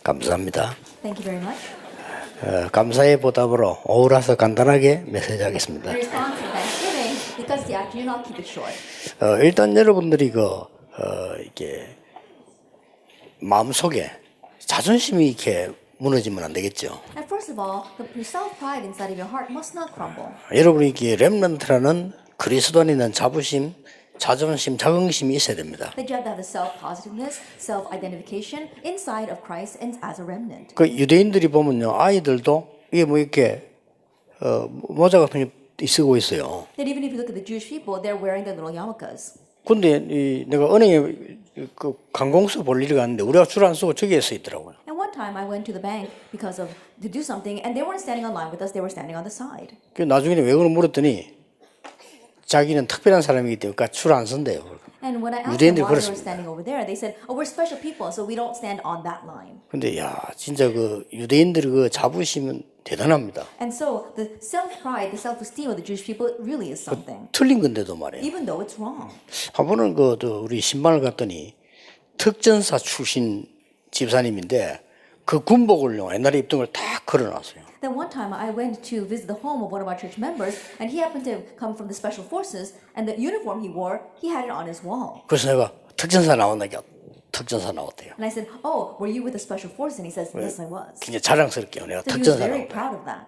감사합니다. Thank you very much. 감사의 보답으로 오후라서 간단하게 메시지하겠습니다. In response to Thanksgiving, because the afternoon, I'll keep it short. 일단 여러분들이 이게 마음속에 자존심이 이렇게 무너지면 안 되겠죠. And first of all, the self-pride inside of your heart must not crumble. 여러분이 이게 렘넌트라는 그리스도 안에 있는 자부심, 자존심, 자긍심이 있어야 됩니다. That you have to have the self-positiveness, self-identification inside of Christ and as a remnant. 그 유대인들이 보면요, 아이들도 이게 뭐 이렇게 모자 같은 게 쓰고 있어요. That even if you look at the Jewish people, they're wearing their little yarmulkes. 근데 내가 은행에 그 관공서 볼 일이 갔는데 우리가 줄 안 쓰고 저기에 서 있더라고요. And one time I went to the bank because of to do something, and they weren't standing on line with us; they were standing on the side. 그 나중에 왜 그런 물었더니 자기는 특별한 사람이기 때문에 줄 안 쓴대요. And when I asked them 유대인들이 why they were 그렇습니다. standing over there, they said, "Oh, we're special people, so we don't stand on that line." 근데 야, 진짜 그 유대인들의 그 자부심은 대단합니다. And so the self-pride, the self-esteem of the Jewish people really is something, 틀린 건데도 말이에요. even though it's wrong. 한 번은 우리 신방을 갔더니 특전사 출신 집사님인데 그 군복을요 옛날에 입던 걸 다 걸어놨어요. Then one time I went to visit the home of one of our church members, and he happened to come from the special forces, and the uniform he wore, he had it on his wall. 그래서 내가 특전사 나왔나니까 특전사 나왔대요. And I said, "Oh, were you with the special forces?" And he says, "Yes, I was." 굉장히 자랑스럽게요. 내가 So he was 특전사 very 나왔다. proud of that.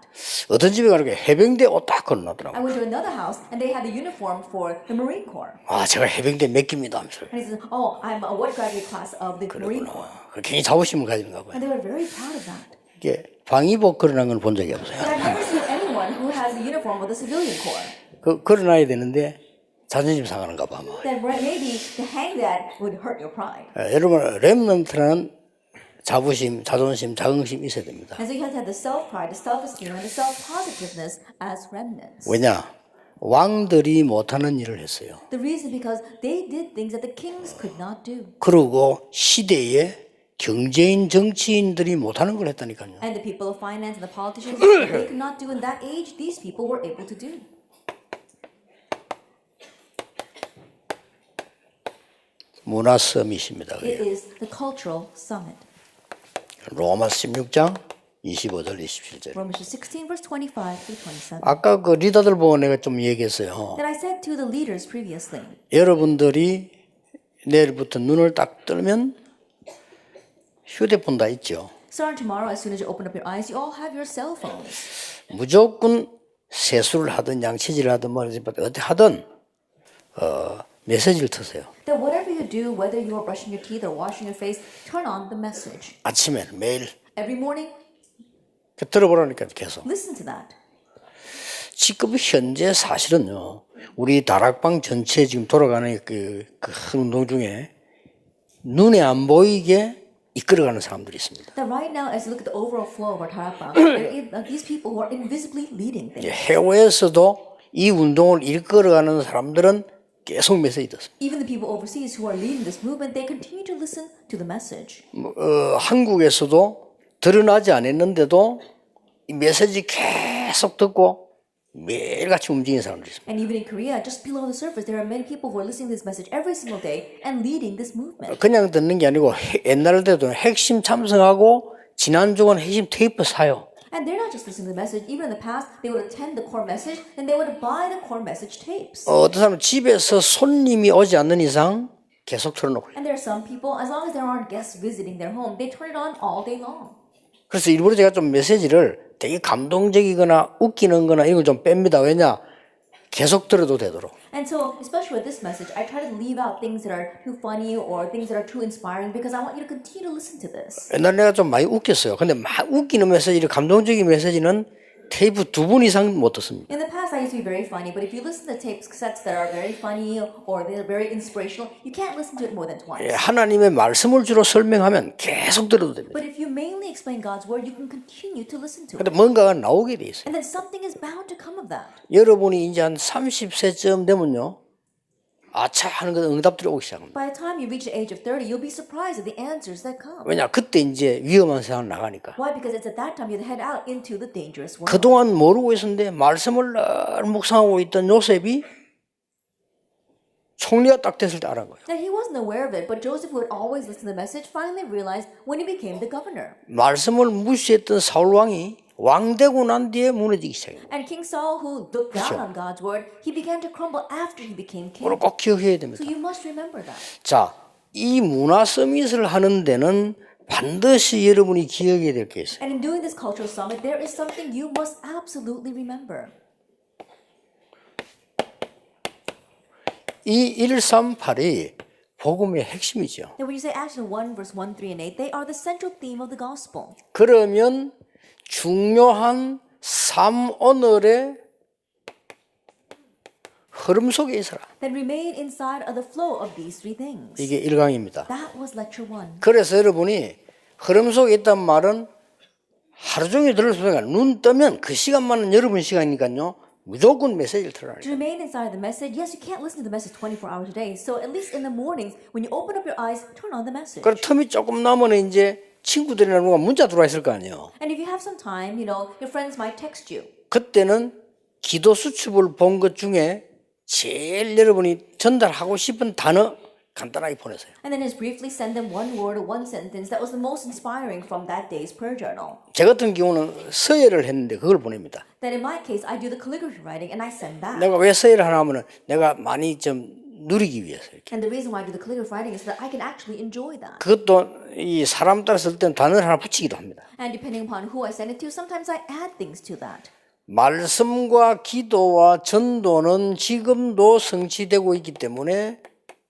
어떤 집에 가니까 해병대 옷 딱 I 걸어놨더라고요. went to another house, and they had the uniform for the Marine Corps. 아, 제가 해병대 몇 기입니다 하면서. And he says, "Oh, I'm a what graduate class of the Marine Corps." 굉장히 자부심을 가지는가 봐요. And they were very proud of that. 이게 방위복 걸어놓은 건 본 적이 없어요. But I've never seen anyone who has the uniform of the civilian corps. 걸어놔야 되는데 자존심 상하는가 봐. 아마. Then maybe to hang that would hurt your pride. 여러분 렘넌트라는 자부심, 자존심, 자긍심 있어야 됩니다. And so you have to have the self-pride, the self-esteem, and the self-positiveness as remnants. 왜냐? 왕들이 못하는 일을 했어요. The reason because they did things that the kings could not do. 그리고 시대에 경제인, 정치인들이 못하는 걸 했다니까요. And the people of finance and the politicians, what they could not do in that age, these people were able to do. 문화 서밋입니다. It is the cultural summit. 로마서 16장 25절 27절. Romans 16, verse 25 through 27. 아까 그 리더들 보고 내가 좀 얘기했어요. That I said to the leaders previously, 여러분들이 내일부터 눈을 딱 뜨면 휴대폰 다 있죠. starting tomorrow, as soon as you open up your eyes, you all have your cell phones. 무조건 세수를 하든 양치질을 하든 뭐 어떻게 하든 메시지를 트세요. That whatever you do, whether you are brushing your teeth or washing your face, turn on the message. 아침에 매일 Every morning, 들어보라니까 계속. listen to that. 지금 현재 사실은요. 우리 다락방 전체 지금 돌아가는 그 큰 운동 중에 눈에 안 보이게 이끌어가는 사람들이 있습니다. That right now, as you look at the overall flow of our Tarapang, there are these people who are invisibly leading things. 해외에서도 이 운동을 이끌어가는 사람들은 계속 메시지 듣습니다. Even the people overseas who are leading this movement, they continue to listen to the message. 한국에서도 드러나지 않았는데도 이 메시지 계속 듣고 매일같이 움직이는 사람들이 있습니다. And even in Korea, just below the surface, there are many people who are listening to this message every single day and leading this movement. 그냥 듣는 게 아니고 옛날 때도 핵심 참석하고 지난주간 핵심 테이프 사요. And they're not just listening to the message. Even in the past, they would attend the core message and they would buy the core message tapes. 어떤 사람은 집에서 손님이 오지 않는 이상 계속 틀어놓고. And there are some people, as long as there aren't guests visiting their home, they turn it on all day long. 그래서 일부러 제가 좀 메시지를 되게 감동적이거나 웃기는 거나 이런 걸 좀 뺍니다. 왜냐? 계속 들어도 되도록. And so, especially with this message, I try to leave out things that are too funny or things that are too inspiring because I want you to continue to listen to this. 옛날 내가 좀 많이 웃겼어요. 근데 막 웃기는 메시지를 감동적인 메시지는 테이프 2분 이상 못 듣습니다. In the past, I used to be very funny, but if you listen to tapes, cassettes that are very funny or they're very inspirational, you can't listen to it more than twice. 하나님의 말씀을 주로 설명하면 계속 들어도 됩니다. But if you mainly explain God's word, you can continue to listen to it. 근데 뭔가가 나오게 돼 있어요. And then something is bound to come of that. 여러분이 이제 한 30세쯤 되면요. 아차 하는 그 응답들이 오기 시작합니다. By the time you reach the age of 30, you'll be surprised at the answers that come. 왜냐? 그때 이제 위험한 세상 나가니까. Why? Because it's at that time you head out into the dangerous world. 그동안 모르고 있었는데 말씀을 늘 묵상하고 있던 요셉이 총리가 딱 됐을 때 알은 거예요. Now he wasn't aware of it, but Joseph, who had always listened to the message, finally realized when he became the governor. 말씀을 무시했던 사울 왕이 왕 되고 난 뒤에 무너지기 시작해요. And King Saul, who looked down on God's word, he began to crumble after he became king. 그걸 꼭 기억해야 됩니다. So you must remember that. 자, 이 문화 서밋을 하는 데는 반드시 여러분이 기억해야 될 게 있어요. And in doing this cultural summit, there is something you must absolutely remember. 이 138이 복음의 핵심이죠. Now when you say Acts 1, verse 1, 3, and 8, they are the central theme of the gospel. 그러면 중요한 삶 오늘의 흐름 속에 있어라. Then remain inside of the flow of these three things. 이게 1강입니다. That was lecture 1. 그래서 여러분이 흐름 속에 있단 말은 하루 종일 들을 수 없으니까 눈 뜨면 그 시간만은 여러분 시간이니까요. 무조건 메시지를 들어라. To remain inside of the message, yes, you can't listen to the message 24 hours a day. So at least in the mornings, when you open up your eyes, turn on the message. 그럼 틈이 조금 나면 이제 친구들이나 누가 문자 들어와 있을 거 아니에요. And if you have some time, your friends might text you. 그때는 기도 수첩을 본 것 중에 제일 여러분이 전달하고 싶은 단어 간단하게 보내세요. And then just briefly send them one word or one sentence that was the most inspiring from that day's prayer journal. 제 같은 경우는 서예를 했는데 그걸 보냅니다. Then in my case, I do the calligraphy writing and I send that. 내가 왜 서예를 하나 하면은 내가 많이 좀 누리기 위해서 이렇게. And the reason why I do the calligraphy writing is that I can actually enjoy that. 그것도 이 사람 따라 쓸 때는 단어를 하나 붙이기도 합니다. And depending upon who I send it to, sometimes I add things to that. 말씀과 기도와 전도는 지금도 성취되고 있기 때문에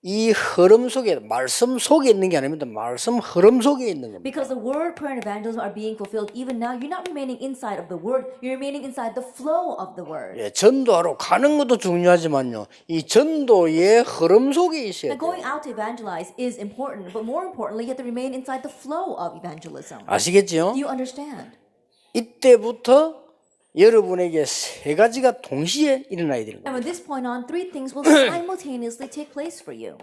이 흐름 속에 말씀 속에 있는 게 아닙니다. 말씀 흐름 속에 있는 겁니다. Because the word, prayer, and evangelism are being fulfilled even now, you're not remaining inside of the word, you're remaining inside the flow of the word. 예, 전도하러 가는 것도 중요하지만요. 이 전도의 흐름 속에 있어야 Now, 돼요. going out to evangelize is important, but more importantly, you have to remain inside the flow of evangelism. 아시겠죠? Do you understand? 이때부터 여러분에게 세 가지가 동시에 일어나야 되는 And 겁니다. from this point on, three things will simultaneously take place for you.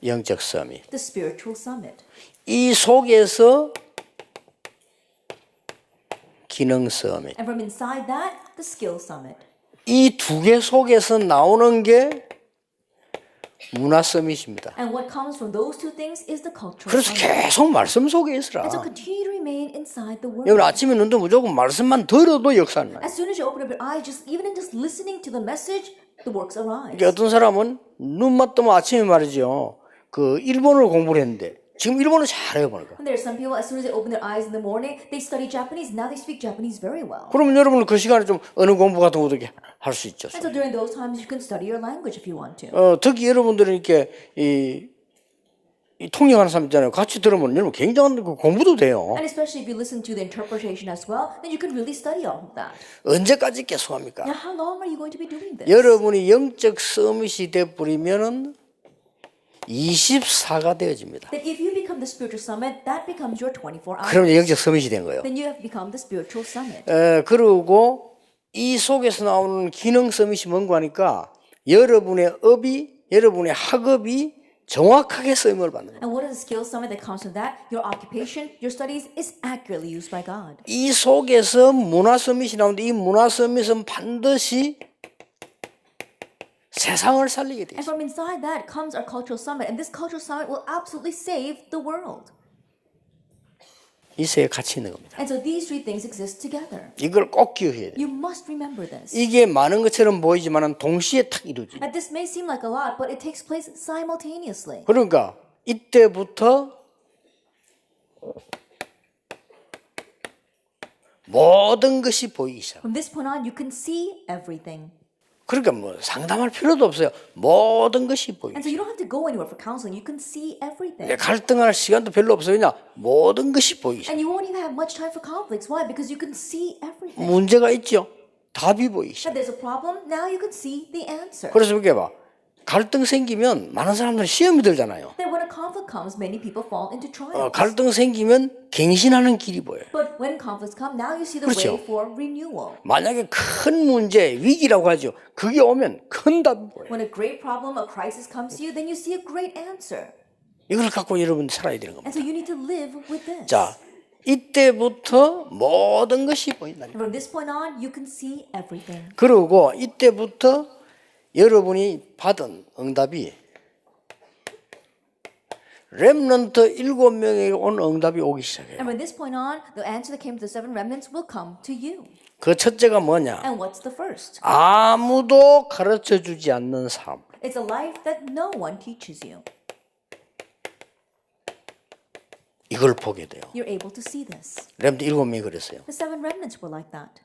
영적 서밋. The spiritual summit. 이 속에서 기능 서밋. And from inside that, the skill summit. 이 두 개 속에서 나오는 게 문화 서밋입니다. And what comes from those two things is the cultural 그래서 summit. 계속 말씀 속에 있으라. And so continue to remain inside the word. 여러분 아침에 눈도 무조건 말씀만 들어도 역사는 나요. As soon as you open up your eyes, even in just listening to the message, the works arise. 이게 어떤 사람은 눈만 뜨면 아침에 말이죠. 그 일본어를 공부를 했는데 지금 일본어 잘해요 보니까. And there are some people, as soon as they open their eyes in the morning, they study Japanese. Now they speak Japanese very well. 그러면 여러분은 그 시간에 좀 언어 공부 같은 것도 이렇게 할 수 있죠. And so during those times, you can study your language if you want to. 특히 여러분들은 이렇게 이 통역하는 사람 있잖아요. 같이 들으면 여러분 굉장한 그 공부도 돼요. And especially if you listen to the interpretation as well, then you can really study all of that. 언제까지 계속합니까? Now, how long are you going to be doing this? 여러분이 영적 서밋이 돼버리면은 24가 되어집니다. That if you become the spiritual summit, that becomes your 24 hours. 그럼 영적 서밋이 된 거예요. Then you have become the spiritual summit. 그리고 이 속에서 나오는 기능 서밋이 뭔가 하니까 여러분의 업이, 여러분의 학업이 정확하게 쓰임을 받는 거예요. And what is the skill summit that comes from that? Your occupation, your studies is accurately used by God. 이 속에서 문화 서밋이 나오는데 이 문화 서밋은 반드시 세상을 살리게 돼 And 있어요. from inside that comes our cultural summit. And this cultural summit will absolutely save the world. 이 세에 같이 있는 겁니다. And so these three things exist together. 이걸 꼭 기억해야 돼요. You must remember this. 이게 많은 것처럼 보이지만 동시에 탁 이루어집니다. And this may seem like a lot, but it takes place simultaneously. 그러니까 이때부터 모든 것이 보이기 시작. From this point on, you can see everything. 그러니까 뭐 상담할 필요도 없어요. 모든 것이 보이기 And so you don't have to go anywhere for counseling. You can see everything. 시작. 갈등할 시간도 별로 없어요. 그냥 모든 것이 보이기 시작. And you won't even have much time for conflicts. Why? Because you can see everything. 문제가 있죠. 답이 보이기 시작. If there's a problem, now you can see the answer. 그래서 이렇게 봐. 갈등 생기면 많은 사람들은 시험이 들잖아요. Then when a conflict comes, many people fall into trials. 갈등 생기면 갱신하는 길이 보여요. But when conflicts come, now you see the 그렇죠. way for renewal. 만약에 큰 문제, 위기라고 하죠. 그게 오면 큰 답이 보여요. When a great problem, a crisis comes to you, then you see a great answer. 이걸 갖고 여러분 살아야 되는 겁니다. And so you need to live with this. 자, 이때부터 모든 것이 보인다. And from this point on, you can see everything. 그리고 이때부터 여러분이 받은 응답이 렘넌트 7명에게 온 응답이 오기 시작해요. And from this point on, the answer that came to the 7 remnants will come to you. 그 첫째가 뭐냐? And what's the first? 아무도 가르쳐 주지 않는 삶. It's a life that no one teaches you. 이걸 보게 돼요. You're able to see this. 렘넌트 7명이 그랬어요. The 7 remnants were like that.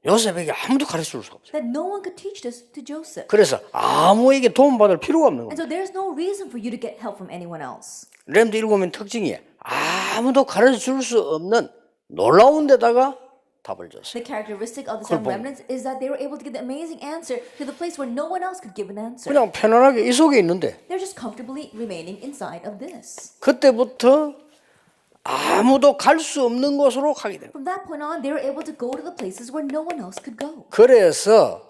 요셉에게 아무도 가르쳐 줄 수 없어요. That no one could teach this to Joseph. 그래서 아무에게 도움받을 필요가 없는 And 겁니다. so there's no reason for you to get help from anyone else. 렘넌트 7명 특징이 아무도 가르쳐 줄 수 없는 놀라운 데다가 답을 줬어요. The characteristic of the 7 remnants is that they were able to give the amazing answer to the place where no one else could give an answer. 그냥 편안하게 이 속에 있는데 They're just comfortably remaining inside of this. 그때부터 아무도 갈 수 없는 곳으로 가게 됩니다. From that point on, they were able to go to the places where no one else could go. 그래서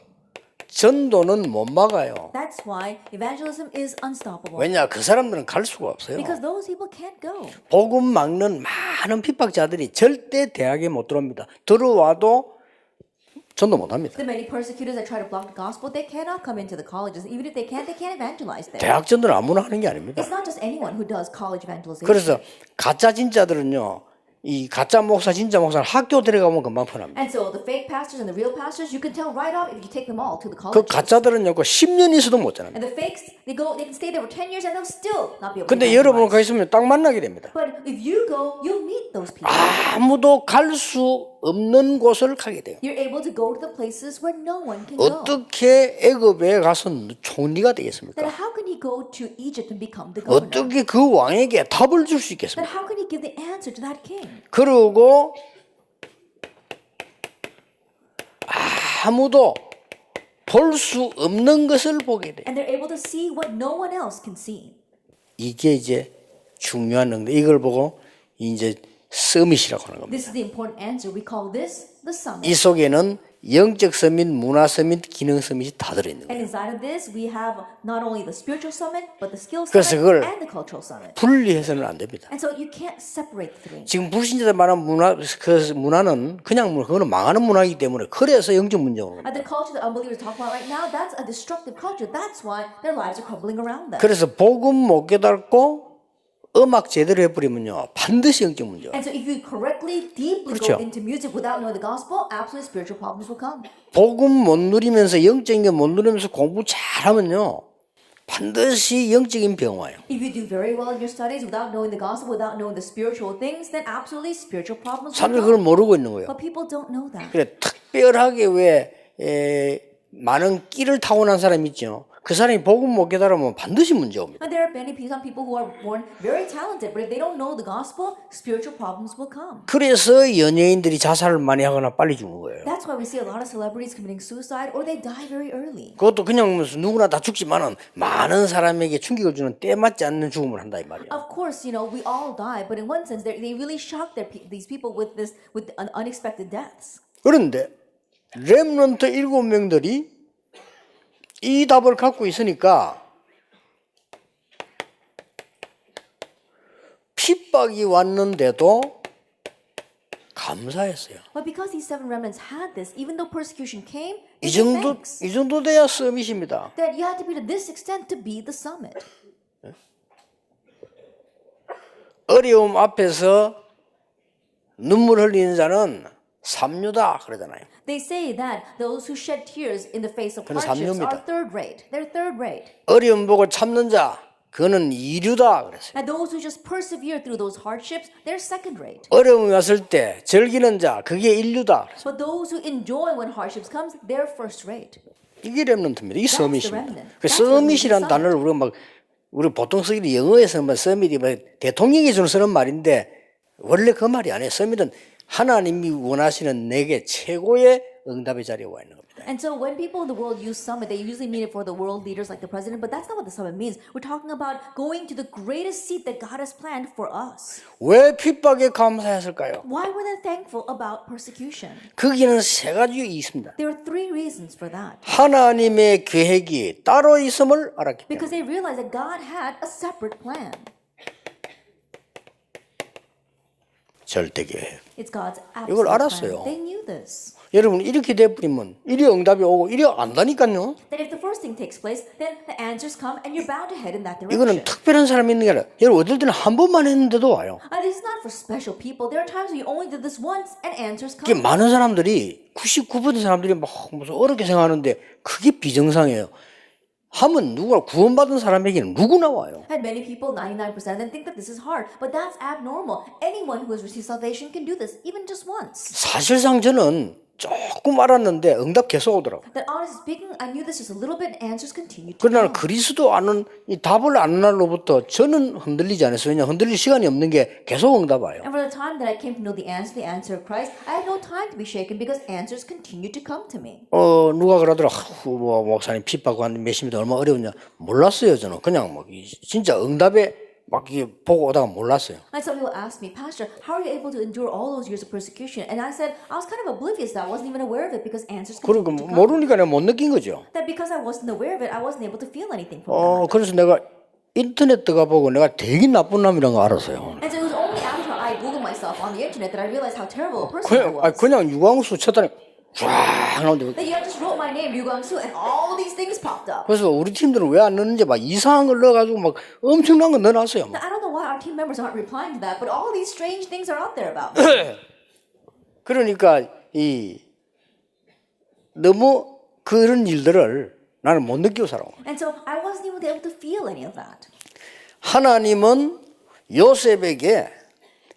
전도는 못 막아요. That's why evangelism is unstoppable. 왜냐? 그 사람들은 갈 수가 없어요. Because those people can't go. 복음 막는 많은 핍박자들이 절대 대학에 못 들어옵니다. 들어와도 전도 못 합니다. The many persecutors that try to block the gospel, they cannot come into the colleges. Even if they can't evangelize there. 대학 전도는 아무나 하는 게 아닙니다. It's not just anyone who does college evangelization. 그래서 가짜 진짜들은요. 이 가짜 목사 진짜 목사는 학교 데려가면 금방 편합니다. And so the fake pastors and the real pastors, you can tell right off if you take them all to the 그 colleges. 가짜들은요. 그 10년 있어도 못 자랍니다. And the fakes, they can stay there for 10 years and they'll still not be able to 근데 여러분 가 evangelize. 있으면 딱 만나게 됩니다. But if you go, you'll meet those people. 아무도 갈 수 없는 곳을 가게 돼요. You're able to go to the places where no one can go. 어떻게 애굽에 가서 총리가 되겠습니까? Then how can he go to Egypt and become the governor? 어떻게 그 왕에게 답을 줄 수 Then 있겠습니까? how can he give the answer to that king? 그리고 아무도 볼 수 없는 것을 보게 돼. And they're able to see what no one else can see. 이게 이제 중요한 응답. 이걸 보고 이제 서밋이라고 하는 겁니다. This is the important answer. We call this the summit. 이 속에는 영적 서밋, 문화 서밋, 기능 서밋이 다 들어있는 거예요. And inside of this, we have not only the spiritual summit, but the skill 그래서 summit 그걸 and the cultural summit. 분리해서는 안 됩니다. And so you can't separate the three. 지금 불신자들 말하는 문화, 문화는 그냥 그거는 망하는 문화이기 때문에 그래서 영적 문제가 오는 겁니다. And the culture that unbelievers talk about right now, that's a destructive culture. That's why their lives are crumbling around them. 그래서 복음 못 깨닫고 음악 제대로 해버리면요 반드시 영적 문제가. And so if you correctly, deeply 그렇죠. go into music without knowing the gospel, absolutely spiritual problems will come. 복음 못 누리면서 영적인 게 못 누리면서 공부 잘하면요 반드시 영적인 병 와요. If you do very well in your studies without knowing the gospel, without knowing the spiritual things, then absolutely spiritual problems will 사람들이 그걸 come. 모르고 있는 거예요. But people don't know that. 그래 특별하게 왜 많은 끼를 타고난 사람이 있죠. 그 사람이 복음 못 깨달으면 반드시 문제 옵니다. And there are some people who are born very talented, but if they don't know the gospel, spiritual problems will come. 그래서 연예인들이 자살을 많이 하거나 빨리 죽는 거예요. That's why we see a lot of celebrities committing suicide or they die very early. 그것도 그냥 누구나 다 죽지만은 많은 사람에게 충격을 주는 때 맞지 않는 죽음을 한다 이 말이에요. Of course, we all die, but in one sense, they really shock these people with unexpected deaths. 그런데 렘넌트 7명들이 이 답을 갖고 있으니까 핍박이 왔는데도 감사했어요. But because these 7 remnants had this, even though persecution came, 이 they gave 정도 thanks. 이 정도 돼야 서밋입니다. That you had to be to this extent to be the summit. 어려움 앞에서 눈물 흘리는 자는 삼류다 그러잖아요. They say that those who shed tears in the face of 그건 hardships 삼류입니다. are third rate. They're third rate. 어려움 보고 참는 자 그는 이류다 그랬어요. And those who just persevere through those hardships, they're second rate. 어려움이 왔을 때 즐기는 자 그게 인류다. But those who enjoy when hardships comes, they're first rate. 이게 렘넌트입니다. 이 the 서밋입니다. remnant. 그 That's what 서밋이라는 we 단어를 우리 보통 쓰기로 영어에서는 서밋이 대통령이 주는 쓰는 말인데 원래 그 말이 아니에요. 서밋은 하나님이 원하시는 내게 최고의 응답의 자리에 와 있는 겁니다. And so when people in the world use summit, they usually mean it for the world leaders like the president, but that's not what the summit means. We're talking about going to the greatest seat that God has planned for us. 왜 핍박에 감사했을까요? Why were they thankful about persecution? 거기는 세 가지 있습니다. There are 3 reasons for that. 하나님의 계획이 따로 있음을 알았기 때문에. Because they realized that God had a separate plan. 절대 계획. It's God's 이걸 absolute 알았어요. plan. They knew this. 여러분 이렇게 돼버리면 이리 응답이 오고 이리 안다니까요. That if the first thing takes place, then the answers come and you're bound to head in that 이거는 direction. 특별한 사람이 있는 게 아니라 여러분 어떨 때는 한 번만 했는데도 와요. This is not for special people. There are times when you only did this once and answers 이게 come. 많은 사람들이 99% 사람들이 막 무슨 어렵게 생각하는데 그게 비정상이에요. 하면 누구나 구원받은 사람에게는 누구나 와요. And many people, 99% of them, think that this is hard, but that's abnormal. Anyone who has received salvation can do this, even just once. 사실상 저는 조금 알았는데 응답 계속 오더라고. That honestly speaking, I knew this just a little bit, and answers continued to 그러나 come. 그리스도 아는 이 답을 아는 날로부터 저는 흔들리지 않았어요. 왜냐 흔들릴 시간이 없는 게 계속 응답 와요. And for the time that I came to know the answer of Christ, I had no time to be shaken because answers continued to come to me. 누가 그러더라. 뭐 목사님 핍박하고 한 몇십니다 얼마 어려웠냐. 몰랐어요 저는. 그냥 막 진짜 응답에 막 이게 보고 오다가 몰랐어요. Like some people asked me, Pastor, how are you able to endure all those years of persecution? And I said, I was kind of oblivious that I wasn't even aware of it because answers 그러니까 continued to come. 모르니까 내가 못 느낀 거죠. That because I wasn't aware of it, I wasn't able to feel anything from God. 그래서 내가 인터넷 들어가 보고 내가 되게 나쁜 놈이라는 거 알았어요. And so it was only after I Googled myself on the internet that I realized how terrible a person I was. 그냥 유광수 쳤더니 쫙 나오는데 That you just wrote my name, Liu Guangsu, and all these things popped up. 그래서 우리 팀들은 왜 안 넣는지 막 이상한 걸 넣어가지고 막 엄청난 거 넣어놨어요. Now, I don't know why our team members aren't replying to that, but all these strange things are out there about me. 그러니까 이 너무 그런 일들을 나는 못 느끼고 살아. And so I wasn't even able to feel any of that. 하나님은 요셉에게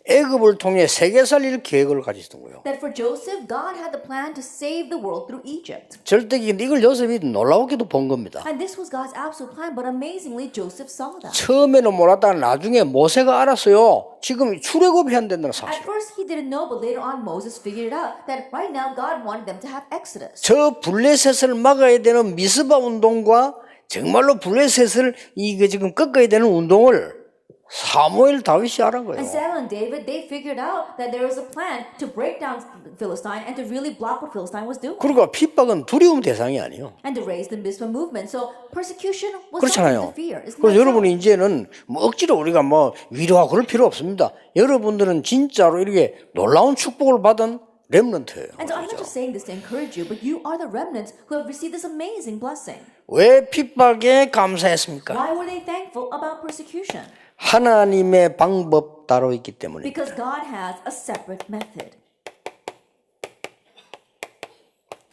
애굽을 통해 세계 살릴 계획을 가지셨던 거예요. That for Joseph, God had the plan to save the world through Egypt. 절대기인데 이걸 요셉이 놀라우게도 본 겁니다. And this was God's absolute plan, but amazingly, Joseph saw that. 처음에는 몰랐다가 나중에 모세가 알았어요. 지금 출애굽해야 된다는 At 사실. first, he didn't know, but later on, Moses figured it out that right now, God wanted them to have Exodus. 저 블레셋을 막아야 되는 미스바 운동과 정말로 블레셋을 이거 지금 꺾어야 되는 운동을 사무엘 다윗이 알은 거예요. And Samuel and David, they figured out that there was a plan to break down Philistine and to really block what Philistine was doing. 그러니까 핍박은 두려움 대상이 아니에요. And to raise the Mizpah movement. So persecution was 그렇잖아요. something to fear. Isn't 그래서 that 여러분이 이제는 뭐 억지로 우리가 뭐 위로하고 그럴 필요 없습니다. 여러분들은 진짜로 이렇게 놀라운 축복을 받은 렘넌트예요. And so I'm not just saying this to encourage you, but you are the remnants who have received this amazing blessing. 왜 핍박에 감사했습니까? Why were they thankful about persecution? 하나님의 방법 따로 있기 때문에. Because God has a separate method.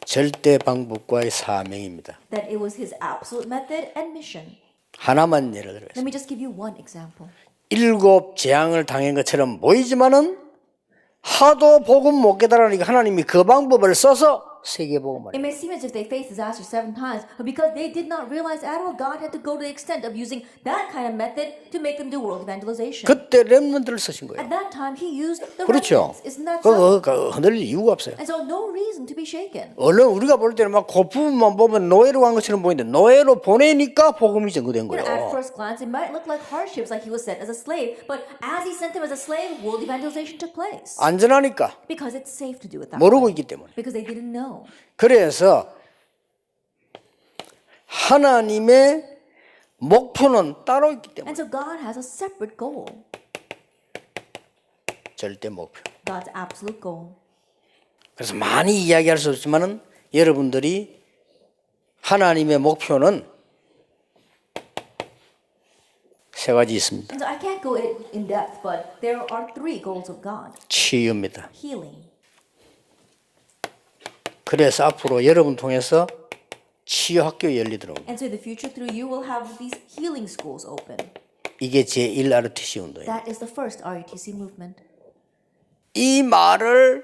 절대 방법과의 사명입니다. That it was his absolute method and mission. 하나만 예를 들어요. Let me just give you one example. 7 재앙을 당한 것처럼 보이지만은 하도 복음 못 깨달으니까 하나님이 그 방법을 써서 세계 복음을. It may seem as if they faced disaster 7 times, but because they did not realize at all, God had to go to the extent of using that kind of method to make them do world evangelization. 그때 렘넌트를 쓰신 거예요. At that time, he used the 그렇죠. remnants. Isn't that so? 흔들릴 이유가 없어요. And so no reason to be shaken. 얼른 우리가 볼 때는 막 그 부분만 보면 노예로 간 것처럼 보이는데 노예로 보내니까 복음이 전거된 You know, 거예요. at first glance, it might look like hardships, like he was sent as a slave, but as he sent him as a slave, world evangelization took place. 안전하니까 Because it's safe to do it that 모르고 way. 있기 때문에. Because they didn't know. 그래서 하나님의 목표는 따로 있기 때문에. And so God has a separate goal. 절대 목표. God's absolute goal. 그래서 많이 이야기할 수 없지만은 여러분들이 하나님의 목표는 세 가지 있습니다. And so I can't go in depth, but there are 3 goals of God. 치유입니다. Healing. 그래서 앞으로 여러분 통해서 치유 학교 열리도록 And so in the future, through you, we'll have these healing schools open. 이게 제1 RTC 운동이에요. That is the first RUTC movement. 이 말을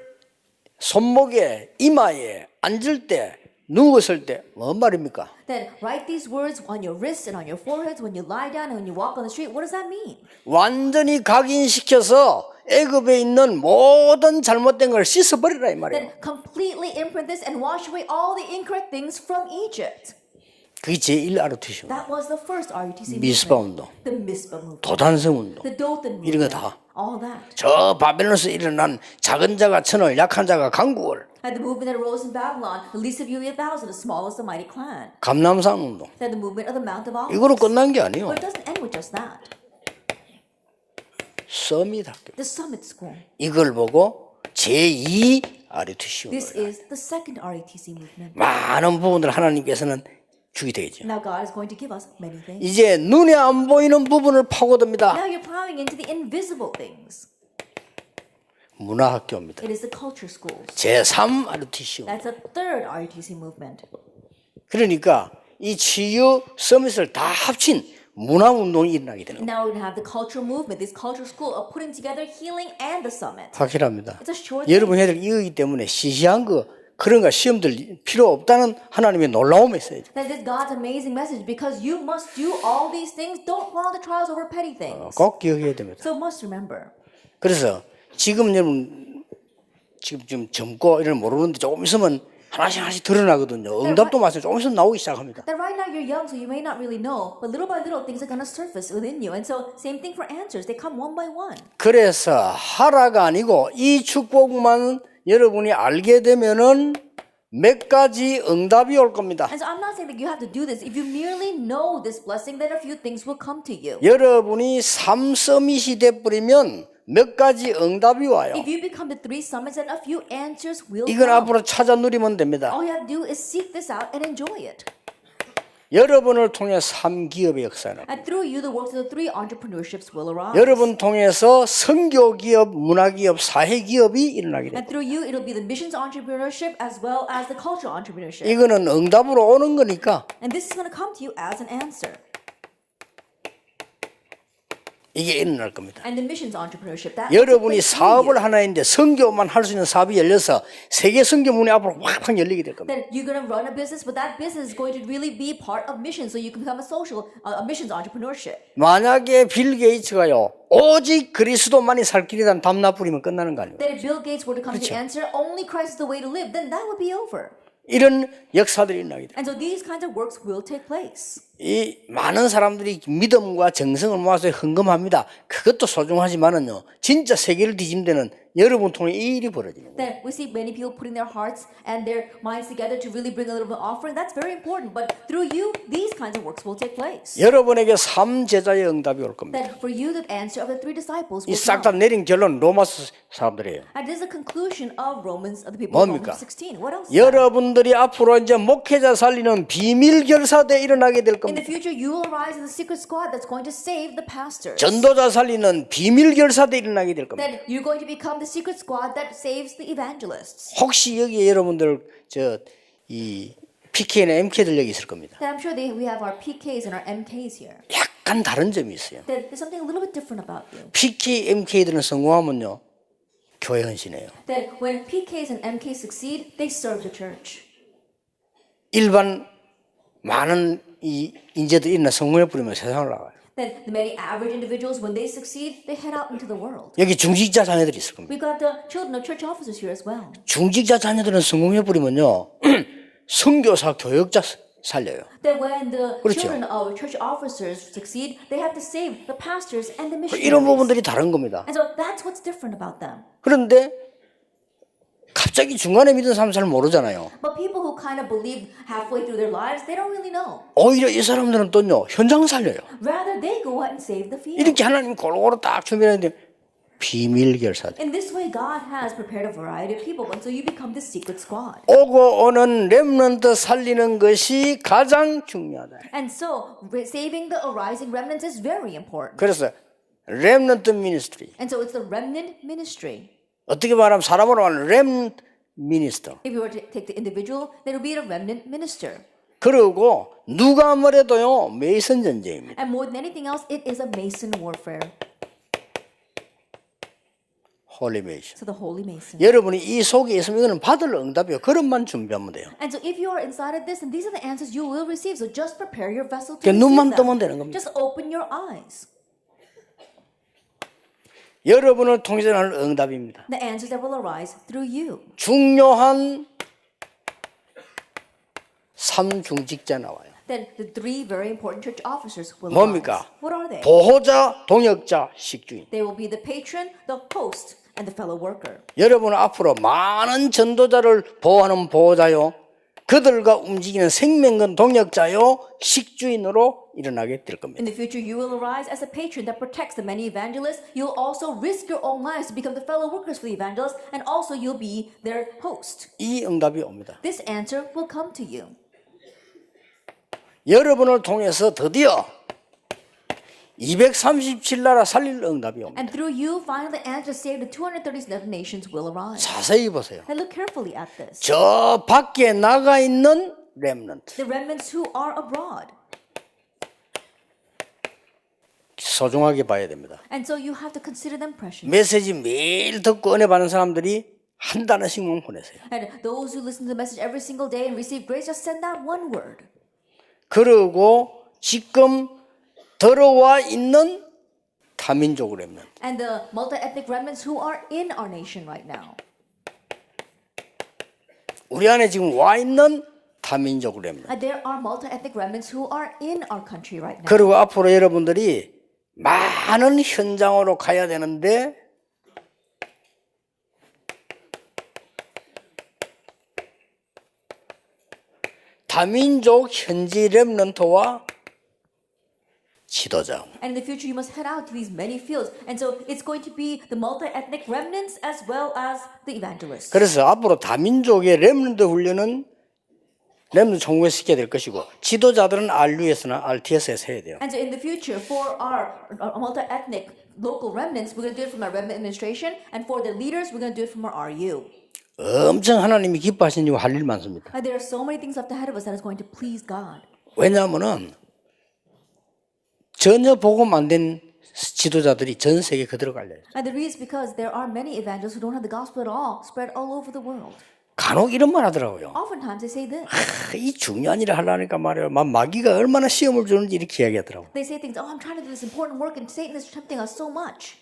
손목에 이마에 앉을 때 누웠을 때 뭔 말입니까? Then write these words on your wrists and on your foreheads when you lie down and when you walk on the street. What does that mean? 완전히 각인시켜서 애굽에 있는 모든 잘못된 걸 씻어버리라 이 말이에요. Then completely imprint this and wash away all the incorrect things from Egypt. 그게 제1 RTC 운동. That was the first RUTC 미스바 movement. 운동, The Mizpah movement. 도단성 운동, The Dothan 이런 거 movement. 다. All that. 저 바벨론에서 일어난 작은 자가 천을, 약한 자가 강국을, And the movement that arose in Babylon, the least of you 1,000, the smallest the mighty clan. 감람산 운동. Then the movement of the Mount of Olives. 이거로 끝난 게 아니에요. But it doesn't end with just that. 서밋 학교. The Summit School. 이걸 보고 제2 RUTC This 운동이다. is the second RATC movement. 많은 부분을 하나님께서는 주게 되죠. Now God is going to give us many things. 이제 눈에 안 보이는 부분을 파고듭니다. Now you're plowing into the invisible things. 문화학교입니다. It is the culture schools. 제3 RUTC. That's a third RATC movement. 그러니까 이 치유 서밋을 다 합친 문화운동이 일어나게 되는 거예요. Now we're going to have the cultural movement, this culture school of putting together healing and the summit. 확실합니다. It's a sure 여러분 thing. 애들 이거기 때문에 시시한 거 그런 거 시험들 필요 없다는 하나님의 놀라움이 있어요. That is God's amazing message because you must do all these things. Don't follow the trials over petty things. 꼭 기억해야 됩니다. So must remember. 그래서 지금 여러분 지금 젊고 이런 모르는데 조금 있으면 하나씩 드러나거든요. 응답도 마찬가지로 조금 있으면 나오기 시작합니다. That right now you're young, so you may not really know, but little by little things are going to surface within you. And so same thing for answers. They come one by one. 그래서 하라가 아니고 이 축복만 여러분이 알게 되면은 몇 가지 응답이 올 겁니다. And so I'm not saying that you have to do this. If you merely know this blessing, then a few things will come to you. 여러분이 3서밋이 돼버리면 몇 가지 응답이 와요. If you become the 3 summits, then a few answers will 이건 come. 앞으로 찾아 누리면 됩니다. All you have to do is seek this out and enjoy it. 여러분을 통해 3기업의 역사는 And through you, the works of the 3 entrepreneurships will arise. 여러분 통해서 선교기업, 문화기업, 사회기업이 일어나게 됩니다. And through you, it'll be the missions entrepreneurship as well as the cultural entrepreneurship. 이거는 응답으로 오는 거니까 And this is going to come to you as an answer. 이게 일어날 겁니다. And the missions entrepreneurship. That 여러분이 will take place through 사업을 you. 하나 했는데 선교만 할 수 있는 사업이 열려서 세계 선교 문이 앞으로 확 열리게 될 겁니다. Then you're going to run a business, but that business is going to really be part of missions, so you can become a social, a missions entrepreneurship. 만약에 빌 게이츠가요 오직 그리스도만이 살 길이란 담나 뿌리면 끝나는 거 아니에요. That if Bill Gates were to come to the answer, only Christ is the way to live, then that would be over. 이런 역사들이 일어나게 돼요. And so these kinds of works will take place. 이 많은 사람들이 믿음과 정성을 모아서 헌금합니다. 그것도 소중하지만은요 진짜 세계를 뒤집는 데는 여러분 통해 이 일이 벌어지는 거예요. Then we see many people putting their hearts and their minds together to really bring a little bit of offering. That's very important. But through you, these kinds of works will take place. 여러분에게 3제자의 응답이 올 겁니다. That for you, the answer of the 3 disciples 이 will 싹 다 come. 내린 결론 로마서 사람들이에요. And this is the conclusion of Romans, of the people of 뭡니까? Romans 16. What else? 여러분들이 앞으로 이제 목회자 살리는 비밀 결사대 일어나게 될 In the 겁니다. future, you will rise in the secret squad that's going to save the pastors. 전도자 살리는 비밀 결사대 일어나게 될 겁니다. That you're going to become the secret squad that saves the evangelists. 혹시 여기에 여러분들 이 PK나 MK들 여기 있을 겁니다. That I'm sure we have our PKs and our MKs here. 약간 다른 점이 있어요. That there's something a little bit different about you. PK, MK들은 성공하면요 교회 헌신해요. That when PKs and MKs succeed, they serve the church. 일반 많은 이 인재들이 있나 성공해 버리면 세상을 나가요. That the many average individuals, when they succeed, they head out into the world. 여기 중직자 자녀들이 있을 겁니다. We've got the children of church officers here as well. 중직자 자녀들은 성공해 버리면요 선교사 교역자 살려요. That when the 그렇죠. children of church officers succeed, they have to save the pastors and the 이런 missionaries. 부분들이 다른 겁니다. And so that's what's different about them. 그런데 갑자기 중간에 믿은 사람 잘 모르잖아요. But people who kind of believe halfway through their lives, they don't really know. 오히려 이 사람들은 또요 현장 살려요. Rather, they go out and save the field. 이렇게 하나님 골고루 딱 준비했는데 비밀 결사들. In this way, God has prepared a variety of people, and so you become the secret squad. 오고 오는 렘넌트 살리는 것이 가장 중요하다. And so, saving the arising remnants is very important. 그래서 렘넌트 미니스트리. And so, it's the remnant ministry. 어떻게 말하면 사람으로 말하면 렘 미니스터. If you were to take the individual, then it would be a remnant minister. 그리고 누가 뭐래도요 메이슨 전쟁입니다. And more than anything else, it is a Mason warfare. 홀리 메이슨. So the Holy Mason. 여러분이 이 속에 있으면 이거는 받을 응답이요. 그것만 준비하면 돼요. And so if you are inside of this, and these are the answers you will receive. So just prepare your vessel to 그냥 receive 눈만 them. 뜨면 되는 겁니다. Just open your eyes. 여러분을 통해서 나는 응답입니다. The answers that will arise through you. 중요한 3중직자 나와요. Then the 3 very important church officers will 뭡니까? arise. What are they? 보호자, 동역자, 식주인. They will be the patron, the host, and the fellow worker. 여러분은 앞으로 많은 전도자를 보호하는 보호자요. 그들과 움직이는 생명건 동역자요. 식주인으로 일어나게 될 겁니다. In the future, you will arise as a patron that protects the many evangelists. You'll also risk your own lives to become the fellow workers for the evangelists, and also you'll be their host. 이 응답이 옵니다. This answer will come to you. 여러분을 통해서 드디어 237나라 살릴 응답이 옵니다. And through you, finally, the answer to save the 237 nations will arise. 자세히 보세요. And look carefully at this. 저 밖에 나가 있는 렘넌트, The remnants who are abroad. 소중하게 봐야 됩니다. And so you have to consider them precious. 메시지 매일 듣고 은혜 받는 사람들이 한 단어씩만 보내세요. And those who listen to the message every single day and receive grace, just send that one word. 그리고 지금 들어와 있는 다민족 렘넌트, And the multi-ethnic remnants who are in our nation right now. 우리 안에 지금 와 있는 다민족 렘넌트. And there are multi-ethnic remnants who are in our country right now. 그리고 앞으로 여러분들이 많은 현장으로 가야 되는데 다민족 현지 렘넌트와 지도자. And in the future, you must head out to these many fields. And so it's going to be the multi-ethnic remnants as well as the evangelists. 그래서 앞으로 다민족의 렘넌트 훈련은 렘넌트 총회에 시켜야 될 것이고 지도자들은 RUS나 RTS에서 해야 돼요. And so in the future, for our multi-ethnic local remnants, we're going to do it from our remnant administration. And for the leaders, we're going to do it from our RU. 엄청 하나님이 기뻐하시는 일 할 일 많습니다. And there are so many things left ahead of us that is going to please God. 왜냐하면은 전혀 복음 안 된 지도자들이 전 세계 그대로 갈려요. And the reason is because there are many evangelists who don't have the gospel at all, spread all over the world. 간혹 이런 말 하더라고요. Oftentimes they say this. 이 중요한 일을 하려니까 말이에요. 마귀가 얼마나 시험을 주는지 이렇게 이야기하더라고요. They say things, oh, I'm trying to do this important work and Satan is tempting us so much.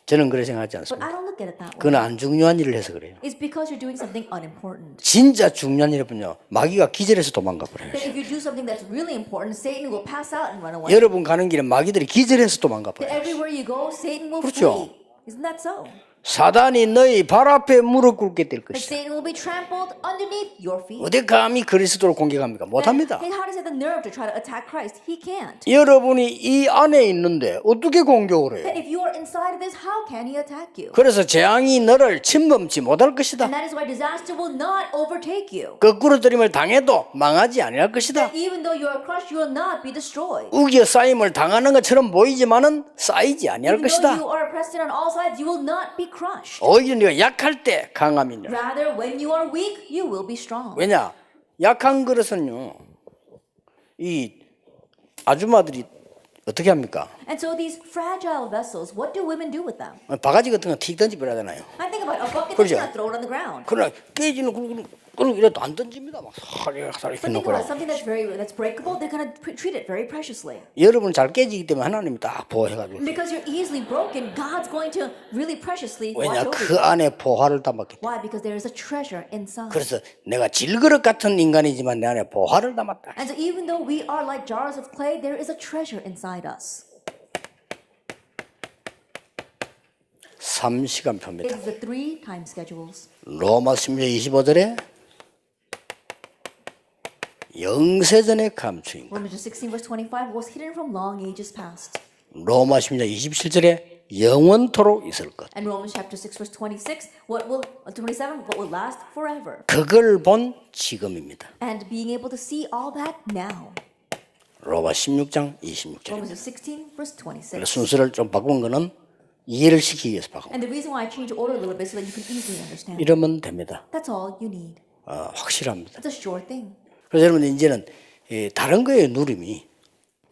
저는 그렇게 생각하지 But 않습니다. I don't look at it that way. 그건 안 중요한 일을 해서 그래요. It's because you're doing something unimportant. 진짜 중요한 일은요. 마귀가 기절해서 도망가 버려요. That if you do something that's really important, Satan will pass out and run away. 여러분 가는 길에 마귀들이 기절해서 도망가 That 버려요. everywhere you go, Satan will 그렇죠. flee. Isn't that so? 사단이 너희 발 앞에 무릎 꿇게 될 That 것이다. Satan will be trampled underneath your feet. 어디 감히 그리스도를 공격합니까? 못합니다. Hey, how does he have the nerve to try to attack Christ? He can't. 여러분이 이 안에 있는데 어떻게 공격을 해요? And if you are inside of this, how can he attack you? 그래서 재앙이 너를 침범치 못할 것이다. And that is why disaster will not overtake you. 거꾸로 들임을 당해도 망하지 아니할 것이다. Even though you are crushed, you will not be destroyed. 우겨 쌓임을 당하는 것처럼 보이지만은 쌓이지 아니할 Even though 것이다. you are oppressed on all sides, you will not be crushed. 오히려 네가 약할 때 강함이 있냐. Rather, when you are weak, you will be strong. 왜냐? 약한 그릇은요. 이 아줌마들이 어떻게 합니까? And so these fragile vessels, what do women do with them? 바가지 같은 거 틱 던지버려야 되나요? I think about a bucket 그렇죠. that's not thrown on the ground. 그러나 깨지는 그럼 이래도 안 던집니다. 막 사리사리 But think about 해놓고. something that's breakable. They're gonna treat it very preciously. 여러분 잘 깨지기 때문에 하나님이 딱 보호해가지고. Because you're easily broken, God's going to really preciously watch 왜냐? over 그 you. 안에 보화를 담았기 때문에. Why? Because there is a treasure inside. 그래서 내가 질그릇 같은 인간이지만 내 안에 보화를 담았다. And so even though we are like jars of clay, there is a treasure inside us. 3시간표입니다. It is the 3 time schedules. 로마 16장 25절에 영세전에 감추인 것. Romans 16 verse 25 was hidden from long ages past. 로마 16장 27절에 영원토록 있을 것. And Romans chapter 6 verse 26, 27, what will last forever. 그걸 본 지금입니다. And being able to see all that now. 로마 16장 26절. Romans 16 verse 26. 순서를 좀 바꾼 거는 이해를 시키기 위해서 바꾼 And the reason why I changed the order a little bit so that you can easily understand. 이러면 됩니다. That's all you need. 확실합니다. It's a sure thing. 그래서 여러분 이제는 다른 거예요 누림이.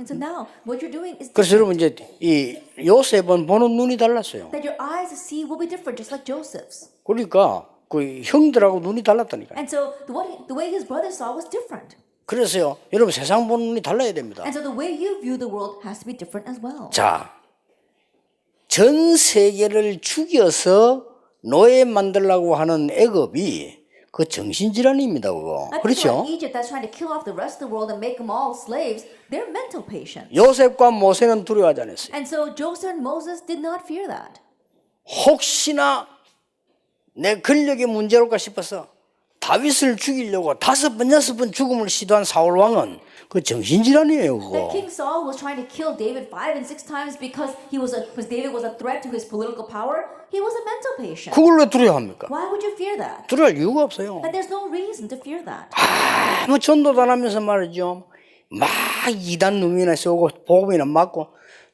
And so now what you're doing is 그래서 여러분 이제 이 요셉은 보는 눈이 달랐어요. that your eyes to see will be different, just like Joseph's. 그러니까 그 형들하고 눈이 달랐다니까. And so the way his brother saw was different. 그래서요 여러분 세상 보는 눈이 달라야 됩니다. And so the way you view the world has to be different as well. 자, 전 세계를 죽여서 노예 만들려고 하는 애굽이 그 정신질환입니다, 그거. I think 그렇죠? about Egypt that's trying to kill off the rest of the world and make them all slaves. They're mental patients. 요셉과 모세는 두려워하지 않았어요. And so Joseph and Moses did not fear that. 혹시나 내 권력이 문제올까 싶어서 다윗을 죽이려고 5번, 6번 죽음을 시도한 사울 왕은 그 정신질환이에요, That 그거. King Saul was trying to kill David 5 and 6 times because David was a threat to his political power. He was a mental patient. 그걸 왜 두려워합니까? Why would you fear that? 두려워할 이유가 없어요. But there's no reason to fear that. 아무 전도도 안 하면서 말이죠. 막 이단 놈이나 쏘고 복음이나 맞고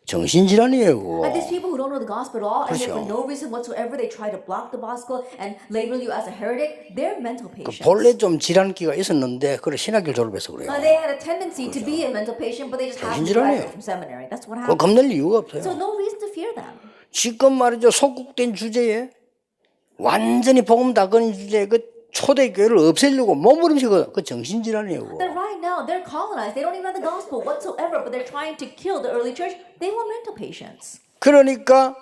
정신질환이에요, 그거. Like these people who don't know the gospel at all, and then for 그렇죠. no reason whatsoever, they try to block the gospel and label you as a heretic. They're mental patients. 본래 좀 질환기가 있었는데 그래 신학교 졸업해서 그래요. They had a tendency to be a mental patient, but they just happened to 정신질환이에요. graduate from seminary. That's what 그거 happened. 겁낼 이유가 없어요. So no reason to fear them. 지금 말이죠, 속국된 주제에 완전히 복음 다 꺼낸 주제에 그 초대교회를 없애려고 몸부림치고 그 정신질환이에요, 그거. That right now they're colonized. They don't even have the gospel whatsoever, but they're trying to kill the early church. They want mental patients. 그러니까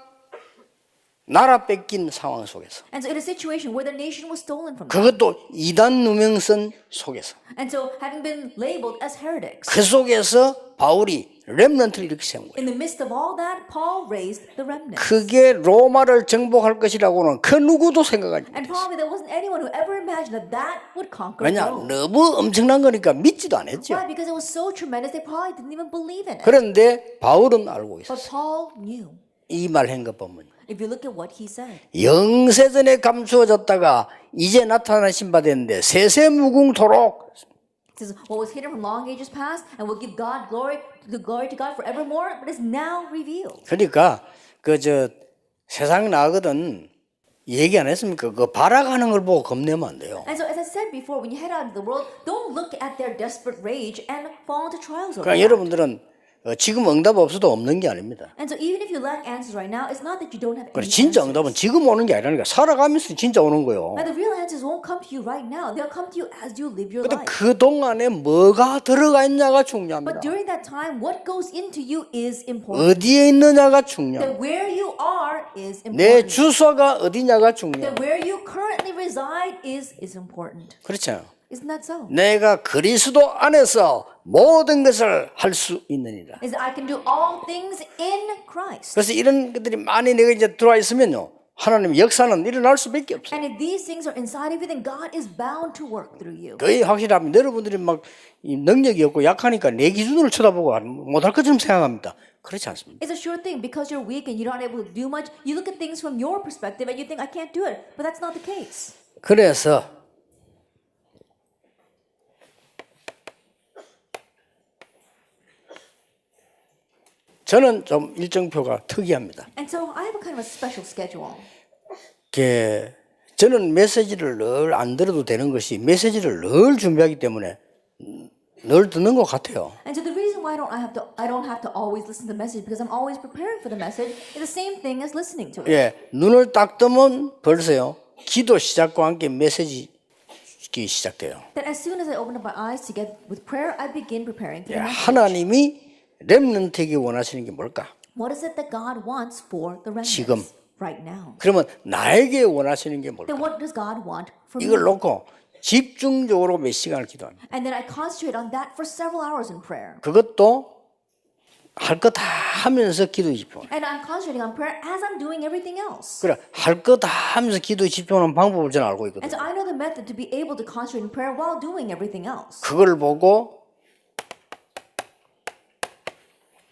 나라 뺏긴 상황 속에서 And so in a situation where the nation was stolen from them, 그것도 이단 누명선 속에서 and so having been labeled as heretics, 그 속에서 바울이 렘넌트를 이렇게 세운 거예요. in the midst of all that, Paul raised the remnant. 그게 로마를 정복할 것이라고는 그 누구도 생각하지 And 못했어요. probably there wasn't anyone who ever imagined that that would conquer 왜냐? Rome. 너무 엄청난 거니까 믿지도 않았죠. Why? Because it was so tremendous, they probably didn't even believe in it. 그런데 바울은 알고 But 있었어요. Paul knew. 이 말 한 것 보면 If you look at what he said, 영세전에 감추어졌다가 이제 나타나신 바 됐는데 세세무궁토록 it says, what was hidden from long ages past and will give God glory to God forevermore, but is now revealed. 그러니까 그 세상 나거든 얘기 안 했습니까? 그 발악하는 걸 보고 겁내면 안 돼요. And so, as I said before, when you head out into the world, don't look at their desperate rage and fall into trials over 그러니까 that. 여러분들은 지금 응답 없어도 없는 게 아닙니다. And so, even if you lack answers right now, it's not that you don't have 그래 any 진짜 answers. 응답은 지금 오는 게 아니라니까 살아가면서 진짜 오는 거예요. But the real answers won't come to you right now. They'll come to you as you live your 근데 life. 그 동안에 뭐가 들어가 있냐가 중요합니다. But during that time, what goes into you is important. 어디에 있느냐가 That 중요합니다. where you are is 내 important. 주소가 어디냐가 That 중요합니다. where you currently reside is important. 그렇죠. Isn't that so? 내가 그리스도 안에서 모든 것을 할 수 있느니라. Is that I can do all things in Christ. 그래서 이런 것들이 많이 내가 이제 들어와 있으면요, 하나님 역사는 일어날 수밖에 없어요. And if these things are inside of you, then God is bound to work through you. 거의 확실합니다. 여러분들이 막 이 능력이 없고 약하니까 내 기준으로 쳐다보고 못할 것처럼 생각합니다. 그렇지 않습니다. It's a sure thing because you're weak and you're not able to do much. You look at things from your perspective and you think, I can't do it. But that's not the case. 그래서 저는 좀 일정표가 특이합니다. And so I have a kind of a special schedule. 저는 메시지를 늘 안 들어도 되는 것이 메시지를 늘 준비하기 때문에 늘 듣는 것 같아요. And so the reason why I don't have to always listen to the message because I'm always preparing for the message is the same thing as listening to it. 예, 눈을 딱 뜨면 벌써요. 기도 시작과 함께 메시지 시작돼요. That as soon as I open up my eyes to get with prayer, I begin preparing for 예, the message. 하나님이 렘넌트에게 원하시는 게 뭘까? What is it that God wants for the 지금. remnants right now? 그러면 나에게 원하시는 게 뭘까? Then what does God want for me? 이걸 놓고 집중적으로 몇 시간을 기도합니다. And then I concentrate on that for several hours in prayer. 그것도 할 거 다 하면서 기도에 집중해요. And I'm concentrating on prayer as I'm doing everything else. 그래, 할 거 다 하면서 기도에 집중하는 방법을 저는 알고 And 있거든요. so I know the method to be able to concentrate in prayer while doing everything else. 그걸 보고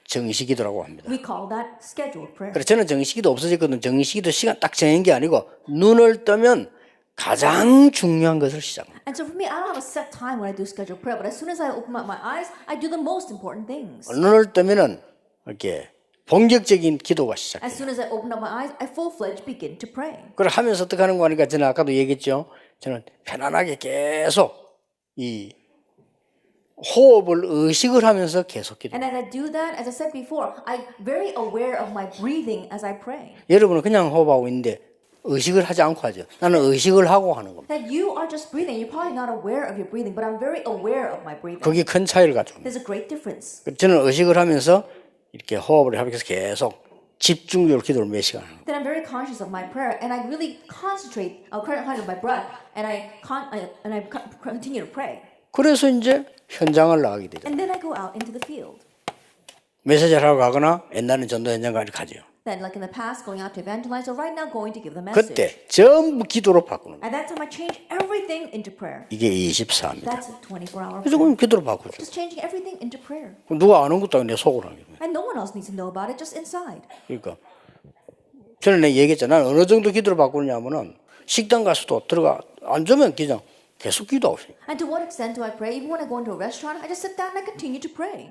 정식기도라고 합니다. We call that scheduled prayer. 그래, 저는 정식기도 없어졌거든요. 정식기도 시간 딱 정한 게 아니고 눈을 뜨면 가장 중요한 것을 시작합니다. And so for me, I don't have a set time when I do scheduled prayer, but as soon as I open up my eyes, I do the most important things. 눈을 뜨면은 이렇게 본격적인 기도가 시작해요. As soon as I open up my eyes, I full-fledged begin to pray. 그걸 하면서 어떻게 하는 거 하니까 저는 아까도 얘기했죠. 저는 편안하게 계속 이 호흡을 의식을 하면서 계속 기도. And as I do that, as I said before, I'm very aware of my breathing as I pray. 여러분은 그냥 호흡하고 있는데 의식을 하지 않고 하죠. 나는 의식을 하고 하는 겁니다. That you are just breathing. You're probably not aware of your breathing, but I'm very aware of my breathing. 그게 큰 차이를 가져옵니다. There's a great difference. 저는 의식을 하면서 이렇게 호흡을 하면서 계속 집중적으로 기도를 몇 시간 하는 거예요. That I'm very conscious of my prayer, and I really concentrate on my breath, and I continue to pray. 그래서 이제 현장을 나가게 되죠. And then I go out into the field. 메시지를 하러 가거나 옛날에는 전도 현장 가죠. Then, like in the past, going out to evangelize, or right now going to give the message. 그때 전부 기도로 바꾸는 거예요. At that time, I changed everything into prayer. 이게 24입니다. That's a 24-hour 그래서 prayer. 그럼 기도로 바꾸죠. Just changing everything into prayer. 누가 아는 것도 아닌데 속으로 하는 거예요. And no one else needs to know about it, just inside. 그러니까 전에 내가 얘기했잖아. 나는 어느 정도 기도를 바꾸냐면은 식당 가서도 들어가 앉으면 그냥 계속 기도하고 있어요. And to what extent do I pray? Even when I go into a restaurant, I just sit down and I continue to pray.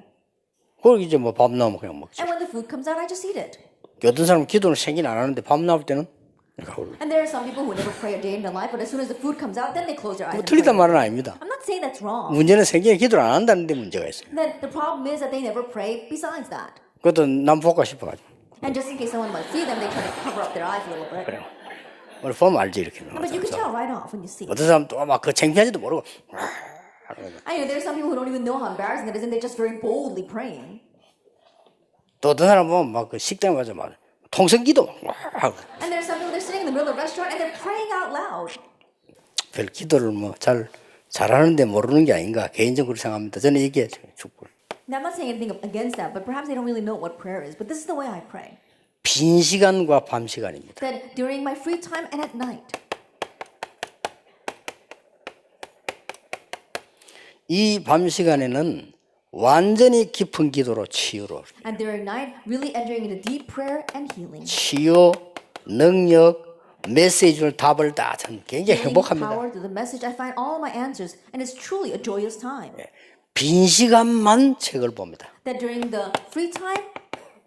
그리고 이제 뭐 밥 나오면 그냥 먹지. And when the food comes out, I just eat it. 어떤 사람은 기도는 생긴 안 하는데 밥 나올 때는 이렇게 하고. And there are some people who never pray a day in their life, but as soon as the food comes out, then they close their eyes. 뭐 And 틀리단 pray. 말은 아닙니다. I'm not saying that's wrong. 문제는 생기에 기도를 안 한다는 데 문제가 있어요. Then the problem is that they never pray besides that. 그것도 남보고 싶어가지고. And just in case someone might see them, they try to cover up their eyes a little bit. 우리 보면 알지 이렇게. But you can tell right off when you see. 어떤 사람 또 막 그 창피한지도 모르고. I know there are some people who don't even know how embarrassing it is, and they're just very boldly praying. 또 어떤 사람 보면 막 그 식당 가서 막 통성기도 막 하고. And there are some people they're sitting in the middle of a restaurant and they're praying out loud. 별 기도를 뭐 잘하는데 모르는 게 아닌가 개인적으로 생각합니다. 저는 이게 축복. Now, I'm not saying anything against that, but perhaps they don't really know what prayer is. But this is the way I pray. 빈 시간과 밤 시간입니다. That during my free time and at night. 이 밤 시간에는 완전히 깊은 기도로 치유로 And during night, really entering into deep prayer and healing. 치유, 능력, 메시지를 답을 다 전 굉장히 Healing 행복합니다. power through the message, I find all of my answers, and it's truly a joyous time. 빈 시간만 책을 봅니다. That during the free time,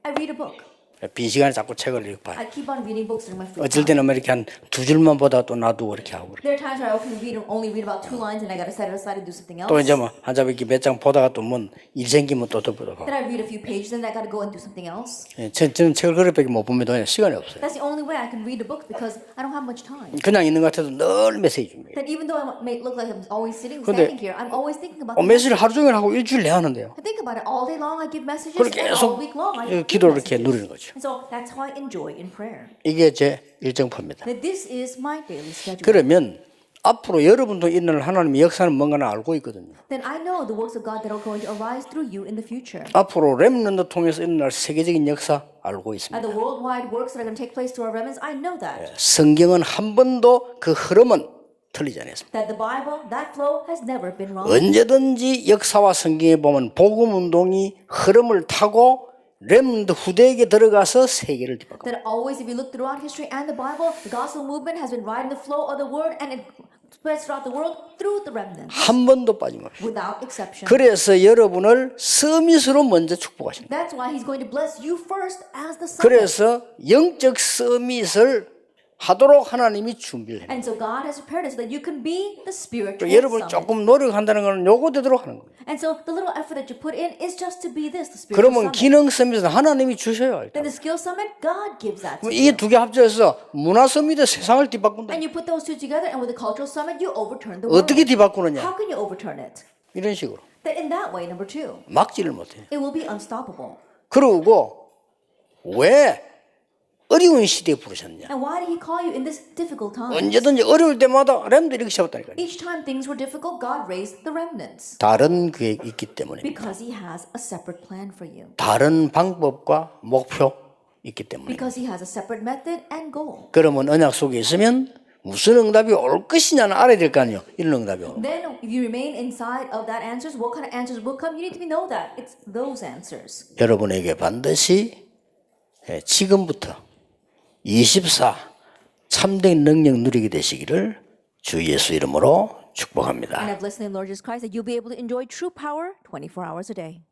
I read a book. 빈 시간에 자꾸 책을 이렇게 봐요. I keep on reading books during my free 어쩔 time. 때는 뭐 이렇게 한 두 줄만 보다 또 놔두고 이렇게 하고 그래요. There are times where I can only read about 2 lines, and I gotta set it aside and do something else. 또 이제 뭐 한 잡 이렇게 몇 장 보다가 또 뭐 일 생기면 또 보다가. Then I read a few pages, and I gotta go and do something else. 저는 책을 그렇게밖에 못 봅니다. 왜냐면 시간이 없어요. That's the only way I can read a book because I don't have much time. 그냥 있는 것 같아도 늘 메시지 줍니다. That even though I may look like I'm always sitting, 근데 standing here, I'm always thinking about the 메시지를 message. 하루 종일 하고 일주일 내야 하는데요. I think about it all day long. I give messages, 그렇게 and 계속 all week long I give 기도를 이렇게 messages. 누리는 거죠. And so that's how I enjoy in prayer. 이게 제 일정표입니다. That this is my daily schedule. 그러면 앞으로 여러분도 일어날 하나님의 역사는 뭔가는 알고 있거든요. Then I know the works of God that are going to arise through you in the future. 앞으로 렘넌트 통해서 일어날 세계적인 역사 알고 And 있습니다. the worldwide works that are going to take place through our remnants, I know that. 성경은 한 번도 그 흐름은 틀리지 않았습니다. That the Bible, that flow has never been wrong. 언제든지 역사와 성경에 보면 복음 운동이 흐름을 타고 렘넌트 후대에게 들어가서 세계를 뒤바꿔. That always, if you look throughout history and the Bible, the gospel movement has been riding the flow of the word and it spreads throughout the world through the remnants, 한 번도 빠짐없이. without exception. 그래서 여러분을 서밋으로 먼저 축복하십니다. That's why he's going to bless you first as the son. 그래서 영적 서밋을 하도록 하나님이 준비를 해요. And so God has prepared us so that you can be the spiritual 여러분 summit. 조금 노력한다는 것은 요거 되도록 하는 거예요. And so the little effort that you put in is just to be this, the spiritual 그러면 summit. 기능 서밋은 하나님이 주셔요. 일단. Then the skill summit, God gives that to 이게 you. 두 개 합쳐서 문화 서밋에 세상을 뒤바꾼다. And you put those two together, and with the cultural summit, you overturn the world. 어떻게 뒤바꾸느냐? How can you overturn it? 이런 식으로 That in that way, number 2, 막지를 못해요. it will be unstoppable. 그러고 왜 어려운 시대에 부르셨냐? And why did he call you in this difficult time? 언제든지 어려울 때마다 렘도 이렇게 세웠다니까요. Each time things were difficult, God raised the remnants. 다른 계획이 있기 때문에 Because he has a separate plan for you. 다른 방법과 목표 있기 때문에. Because he has a separate method and goal. 그러면 언약 속에 있으면 무슨 응답이 올 것이냐는 알아야 될 거 아니에요. 이런 응답이 오는. Then, if you remain inside of that answers, what kind of answers will come? You need to know that. It's those answers. 여러분에게 반드시 지금부터 24 참된 능력 누리게 되시기를 주 예수 이름으로 축복합니다. And I bless the Lord Jesus Christ that you'll be able to enjoy true power 24 hours a day.